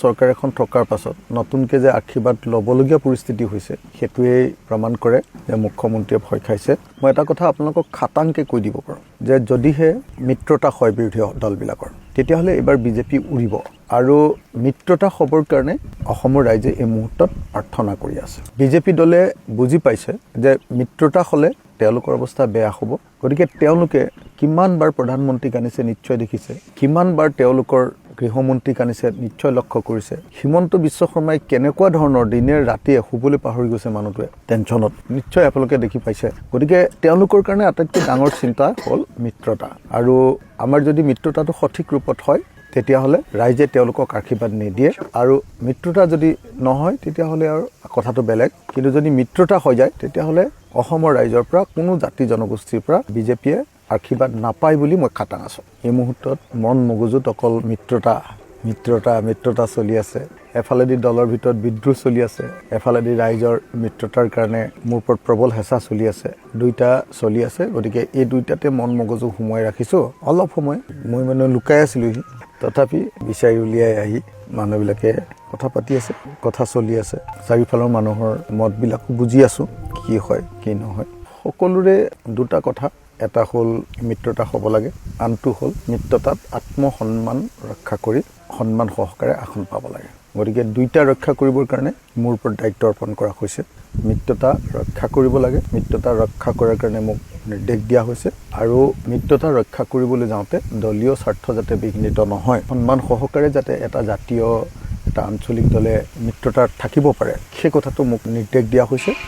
চৰকাৰ এখন থকাৰ পাছত নতুনকৈ যে আশীৰ্বাদ ল'বলগীয়া পৰিস্থিতি হৈছে সেইটোৱেই প্ৰমাণ কৰে যে মুখ্যমন্ত্ৰীয়ে ভয় খাইছে। মই এটা কথা আপোনালোকক খাটাংকৈ কৈ দিব পাৰোঁ যে যদিহে মিত্ৰতা হয় বিৰোধী দলবিলাকৰ তেতিয়াহ'লে এইবাৰ বিজেপি উৰিব আৰু মিত্ৰতা হ'বৰ কাৰণে অসমৰ ৰাইজে এই মুহূৰ্তত প্ৰাৰ্থনা কৰি আছে। বিজেপি দলে বুজি পাইছে যে মিত্ৰতা হ'লে তেওঁলোকৰ অৱস্থা বেয়া হ'ব, গতিকে তেওঁলোকে কিমানবাৰ প্ৰধানমন্ত্ৰীক আনিছে নিশ্চয় দেখিছে, কিমানবাৰ তেওঁলোকৰ গৃহমন্ত্ৰীক আনিছে নিশ্চয় লক্ষ্য কৰিছে। হিমন্ত বিশ্ব শৰ্মাই কেনেকুৱা ধৰণৰ দিনে ৰাতিয়ে শুবলৈ পাহৰি গৈছে মানুহটোৱে টেনশ্যনত, নিশ্চয় আপোনালোকে দেখি পাইছে। গতিকে তেওঁলোকৰ কাৰণে আটাইতকৈ ডাঙৰ চিন্তা হ'ল মিত্ৰতা, আৰু আমাৰ যদি মিত্ৰতাটো সঠিক ৰূপত হয় তেতিয়াহ'লে ৰাইজে তেওঁলোকক আশীৰ্বাদ নিদিয়ে, আৰু মিত্ৰতা যদি নহয় তেতিয়াহ'লে আৰু কথাটো বেলেগ। কিন্তু যদি মিত্ৰতা হৈ যায় তেতিয়াহ'লে অসমৰ ৰাইজৰ পৰা কোনো জাতি জনগোষ্ঠীৰ পৰা বিজেপিয়ে আশীৰ্বাদ নাপায় বুলি মই খাটাং আছোঁ। এই মুহূৰ্তত মন মগজুত অকল মিত্ৰতা চলি আছে। এফালেদি দলৰ ভিতৰত বিদ্ৰোহ চলি আছে, এফালেদি ৰাইজৰ মিত্ৰতাৰ কাৰণে মোৰ ওপৰত প্ৰবল হেঁচা চলি আছে, দুইটা চলি আছে। গতিকে এই দুইটাতে মন মগজু সোমোৱাই ৰাখিছোঁ। অলপ সময় মই লুকাই আছিলোঁহি, তথাপি বিচাৰি উলিয়াই আহি মানুহবিলাকে কথা পাতি আছে, কথা চলি আছে। চাৰিওফালৰ মানুহৰ মতবিলাকো বুজি আছোঁ, কি হয় কি নহয়। সকলোৰে দুটা কথা, এটা হ'ল মিত্ৰতা হ'ব লাগে, আনটো হ'ল মিত্ৰতাত আত্মসন্মান ৰক্ষা কৰি সন্মান সহকাৰে আসন পাব লাগে। গতিকে দুইটা ৰক্ষা কৰিবৰ কাৰণে মোৰ ওপৰত দায়িত্ব অৰ্পণ কৰা হৈছে। মিত্ৰতা ৰক্ষা কৰিব লাগে, মিত্ৰতা ৰক্ষা কৰাৰ কাৰণে মোক নিৰ্দেশ দিয়া হৈছে, আৰু মিত্ৰতা ৰক্ষা কৰিবলৈ যাওঁতে দলীয় স্বাৰ্থ যাতে বিঘ্নিত নহয়, সন্মান সহকাৰে যাতে এটা জাতীয় এটা আঞ্চলিক দলে মিত্ৰতাত থাকিব পাৰে, সেই কথাটো মোক নিৰ্দেশ দিয়া হৈছে।